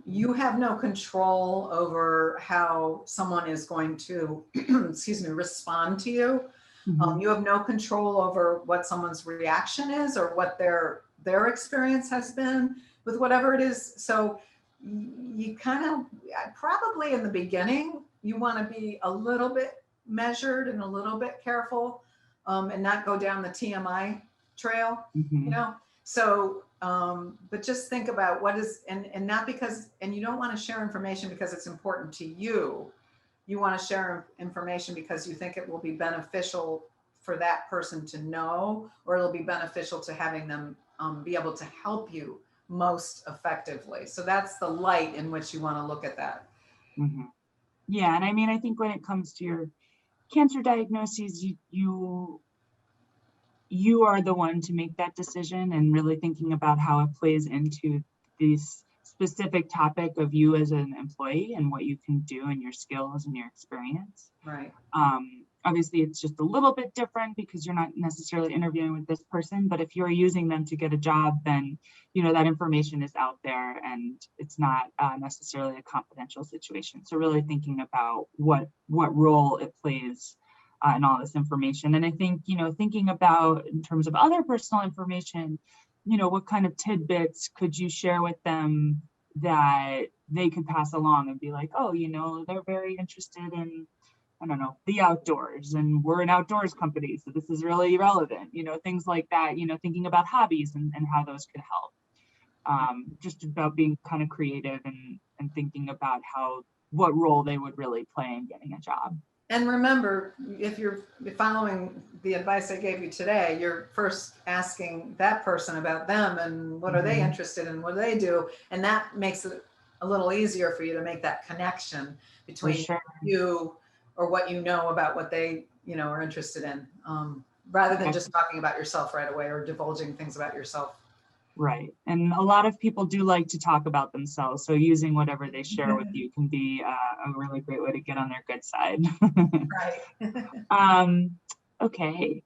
You have no control over how someone is going to, excuse me, respond to you. You have no control over what someone's reaction is or what their experience has been with whatever it is. So you kind of, probably in the beginning, you want to be a little bit measured and a little bit careful, and not go down the TMI trail, you know? So, but just think about what is, and not because, and you don't want to share information because it's important to you. You want to share information because you think it will be beneficial for that person to know, or it'll be beneficial to having them be able to help you most effectively. So that's the light in which you want to look at that. Yeah, and I mean, I think when it comes to your cancer diagnoses, you are the one to make that decision, and really thinking about how it plays into this specific topic of you as an employee and what you can do and your skills and your experience. Right. Obviously, it's just a little bit different because you're not necessarily interviewing with this person, but if you're using them to get a job, then, you know, that information is out there and it's not necessarily a confidential situation. So really thinking about what role it plays in all this information. And I think, you know, thinking about in terms of other personal information, you know, what kind of tidbits could you share with them that they could pass along and be like, oh, you know, they're very interested in, I don't know, the outdoors, and we're an outdoors company, so this is really relevant, you know, things like that, you know, thinking about hobbies and how those could help. Just about being kind of creative and thinking about what role they would really play in getting a job. And remember, if you're following the advice I gave you today, you're first asking that person about them and what are they interested in, what do they do? And that makes it a little easier for you to make that connection between you or what you know about what they, you know, are interested in, rather than just talking about yourself right away or divulging things about yourself. Right. And a lot of people do like to talk about themselves. So using whatever they share with you can be a really great way to get on their good side. Right. Okay.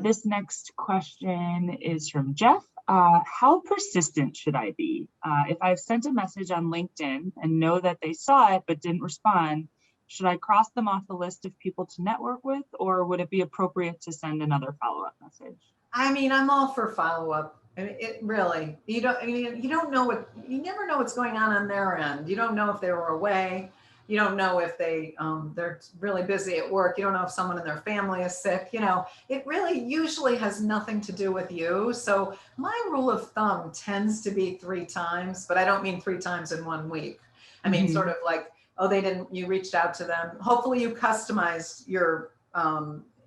This next question is from Jeff. How persistent should I be? If I've sent a message on LinkedIn and know that they saw it but didn't respond, should I cross them off the list of people to network with, or would it be appropriate to send another follow-up message? I mean, I'm all for follow-up. I mean, it really, you don't know you never know what's going on their end. You don't know if they were away. You don't know if they're really busy at work. You don't know if someone in their family is sick. It really usually has nothing to do with you. So my rule of thumb tends to be 3 times, but I don't mean 3 times in 1 week. I mean, sort of like, oh, you reached out to them. Hopefully you customized your,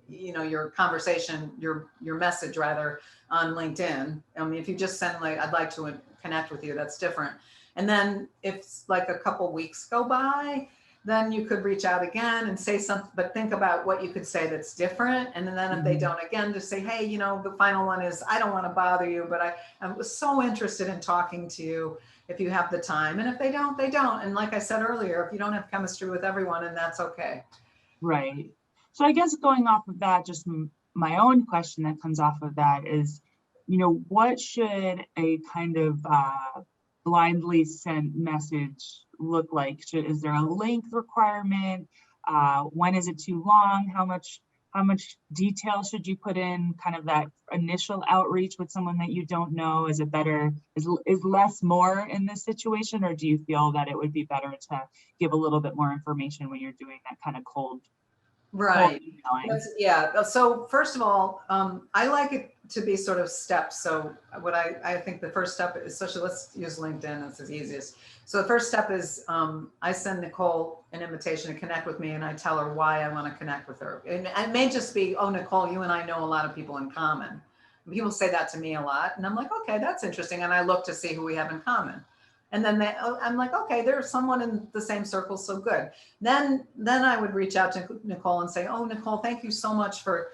your conversation, your message rather, on LinkedIn. I mean, if you just send like, I'd like to connect with you, that's different. And then if like a couple weeks go by, then you could reach out again and say something, but think about what you could say that's different. And then if they don't, again, just say, hey, the final one is, I don't want to bother you, but I was so interested in talking to you if you have the time. And if they don't, they don't. And like I said earlier, if you don't have chemistry with everyone, and that's okay. Right. So I guess going off of that, just my own question that comes off of that is, what should a kind of blindly sent message look like? Is there a length requirement? When is it too long? How much detail should you put in kind of that initial outreach with someone that you don't know? Is it better, is less more in this situation? Or do you feel that it would be better to give a little bit more information when you're doing that kind of cold? Right. Yeah. So first of all, I like it to be sort of steps. So what I think the first step is, especially let's use LinkedIn, that's the easiest. So the first step is I send Nicole an invitation to connect with me, and I tell her why I want to connect with her. And it may just be, oh, Nicole, you and I know a lot of people in common. People say that to me a lot. And I'm like, okay, that's interesting. And I look to see who we have in common. And then I'm like, okay, there's someone in the same circle, so good. Then I would reach out to Nicole and say, oh, Nicole, thank you so much for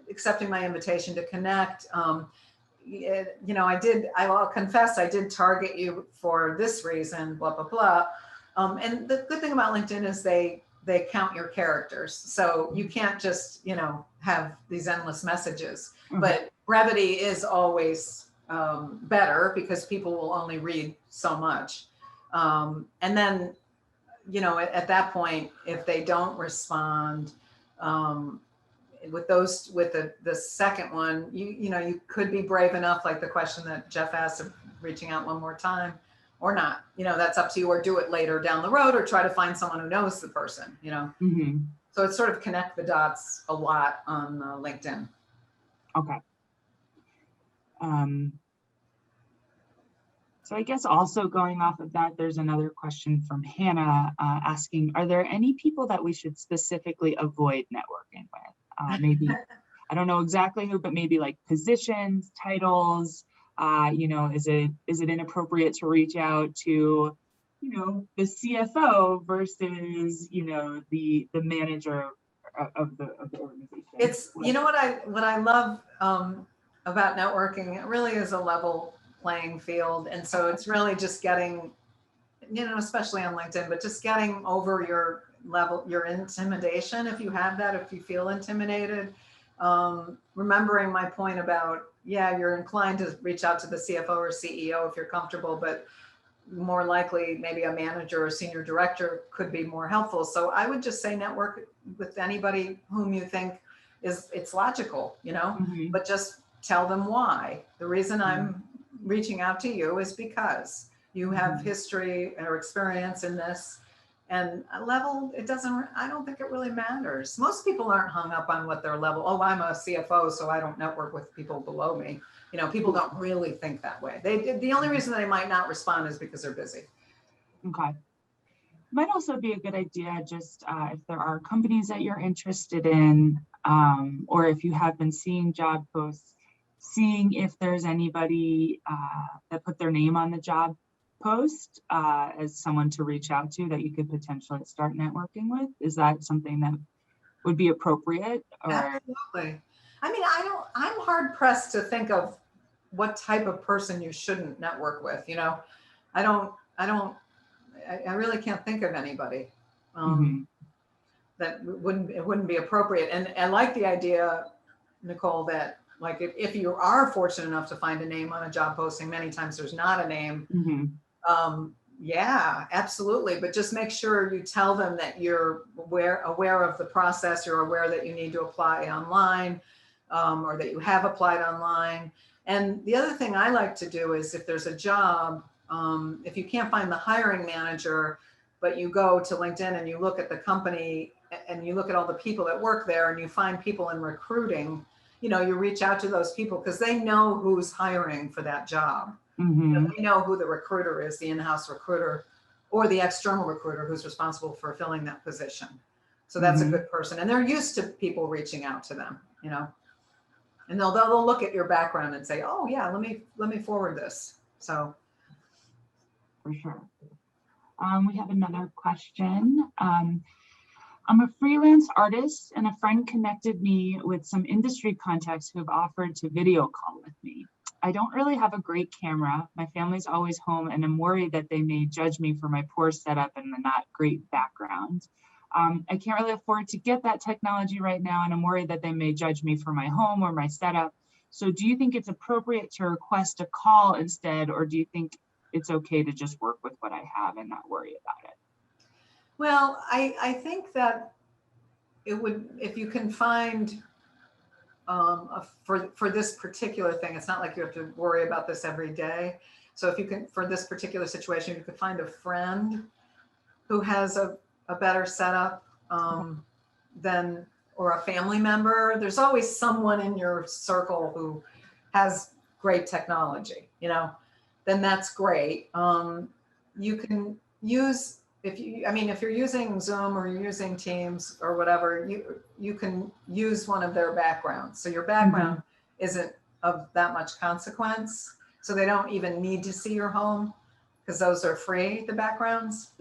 accepting my invitation to connect. I'll confess, I did target you for this reason, blah, blah, blah. And the good thing about LinkedIn is they count your characters. So you can't just, have these endless messages, but brevity is always better because people will only read so much. And then, at that point, if they don't respond, with the second one, you could be brave enough, like the question that Jeff asked, of reaching out one more time or not, that's up to you, or do it later down the road, or try to find someone who knows the person, So it's sort of connect the dots a lot on LinkedIn. Okay. So I guess also going off of that, there's another question from Hannah asking, are there any people that we should specifically avoid networking with? Maybe, I don't know exactly who, but maybe like positions, titles, is it inappropriate to reach out to, the CFO versus, the manager of the organization? It's, what I love about networking, it really is a level playing field. And so it's really just getting, especially on LinkedIn, but just getting over your level, your intimidation. If you have that, if you feel intimidated, remembering my point about, you're inclined to reach out to the CFO or CEO if you're comfortable, but more likely maybe a manager or senior director could be more helpful. So I would just say network with anybody whom you think it's logical, but just tell them why. The reason I'm reaching out to you is because you have history or experience in this, and a level, I don't think it really matters. Most people aren't hung up on what their level, oh, I'm a CFO, so I don't network with people below me. People don't really think that way. The only reason they might not respond is because they're busy. Okay. Might also be a good idea, just if there are companies that you're interested in, or if you have been seeing job posts, seeing if there's anybody that put their name on the job post as someone to reach out to that you could potentially start networking with. Is that something that would be appropriate? Or... Absolutely. I mean, I'm hard pressed to think of what type of person you shouldn't network with. I really can't think of anybody that wouldn't be appropriate. And I like the idea Nicole, that like if you are fortunate enough to find a name on a job posting, many times there's not a name. Yeah, absolutely. But just make sure you tell them that you're aware of the process. You're aware that you need to apply online, or that you have applied online. And the other thing I like to do is if there's a job, if you can't find the hiring manager, but you go to LinkedIn and you look at the company and you look at all the people that work there and you find people in recruiting, you know, you reach out to those people because they know who's hiring for that job. You know, they know who the recruiter is, the in-house recruiter or the external recruiter who's responsible for filling that position. So that's a good person. And they're used to people reaching out to them, you know, and they'll look at your background and say, oh yeah, let me forward this. So. For sure. We have another question. I'm a freelance artist and a friend connected me with some industry contacts who have offered to video call with me. I don't really have a great camera. My family's always home and I'm worried that they may judge me for my poor setup and the not great background. I can't really afford to get that technology right now and I'm worried that they may judge me for my home or my setup. So do you think it's appropriate to request a call instead, or do you think it's okay to just work with what I have and not worry about it? Well, I think that it would, if you can find, for this particular thing, it's not like you have to worry about this every day. So if you can, for this particular situation, you could find a friend who has a better setup than, or a family member. There's always someone in your circle who has great technology, you know, then that's great. You can use, if you're using Zoom or you're using Teams or whatever, you can use one of their backgrounds. So your background isn't of that much consequence. So they don't even need to see your home because those are free, the backgrounds,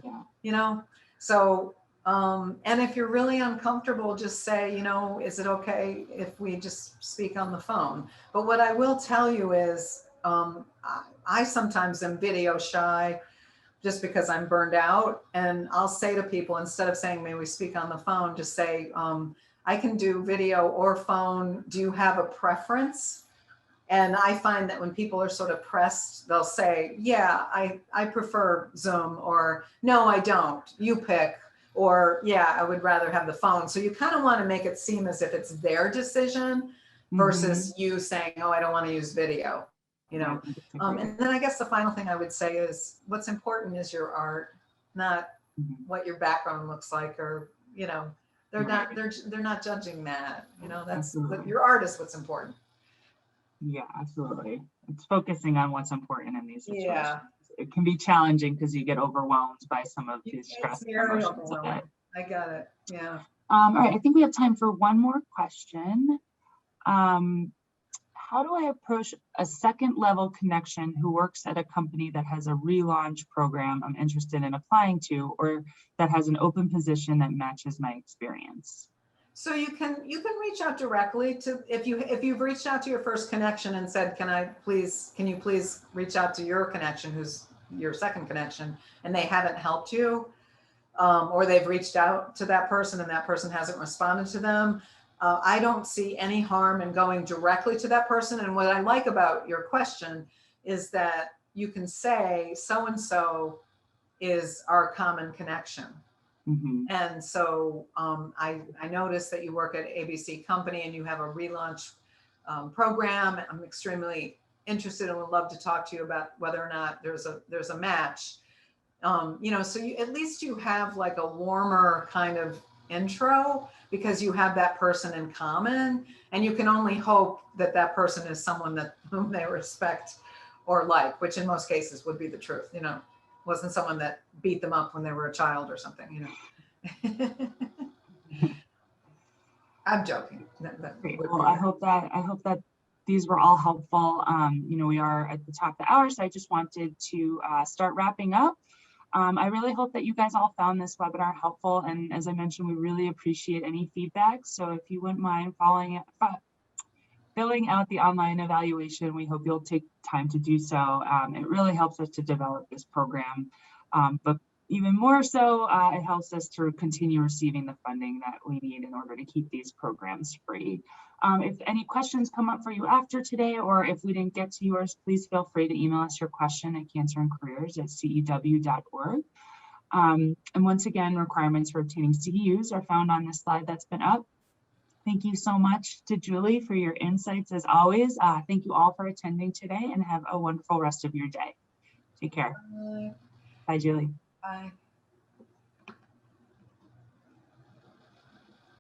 you know? So, and if you're really uncomfortable, just say, you know, is it okay if we just speak on the phone? But what I will tell you is, I sometimes am video shy just because I'm burned out. And I'll say to people, instead of saying, may we speak on the phone, just say, I can do video or phone. Do you have a preference? And I find that when people are sort of pressed, they'll say, yeah, I prefer Zoom, or no, I don't, you pick, or yeah, I would rather have the phone. So you kind of want to make it seem as if it's their decision versus you saying, oh, I don't want to use video. You know, and then I guess the final thing I would say is what's important is your art, not what your background looks like, or, you know, they're not judging that, you know, that's your art is what's important. Yeah, absolutely. It's focusing on what's important in these situations. Yeah. It can be challenging because you get overwhelmed by some of these stress emotions of it. I got it. Yeah. All right, I think we have time for one more question. How do I approach a second level connection who works at a company that has a relaunch program I'm interested in applying to, or that has an open position that matches my experience? So you can reach out directly to, if you've reached out to your first connection and said, can you please reach out to your connection, who's your second connection, and they haven't helped you, or they've reached out to that person and that person hasn't responded to them. I don't see any harm in going directly to that person. And what I like about your question is that you can say, so-and-so is our common connection. And so I noticed that you work at ABC Company and you have a relaunch program. I'm extremely interested and would love to talk to you about whether or not there's a match. You know, so at least you have like a warmer kind of intro because you have that person in common, and you can only hope that that person is someone whom they respect or like, which in most cases would be the truth, you know, wasn't someone that beat them up when they were a child or something, you know. I'm joking. Well, I hope that these were all helpful. You know, we are at the top of the hour, so I just wanted to start wrapping up. I really hope that you guys all found this webinar helpful. And as I mentioned, we really appreciate any feedback. So if you wouldn't mind filling out the online evaluation, we hope you'll take time to do so. It really helps us to develop this program. But even more so, it helps us to continue receiving the funding that we need in order to keep these programs free. If any questions come up for you after today, or if we didn't get to yours, please feel free to email us your question at cancerandcareers@cew.org. And once again, requirements for obtaining CEUs are found on this slide that's been up. Thank you so much to Julie for your insights as always. Thank you all for attending today, and have a wonderful rest of your day. Take care. Bye, Julie. Bye.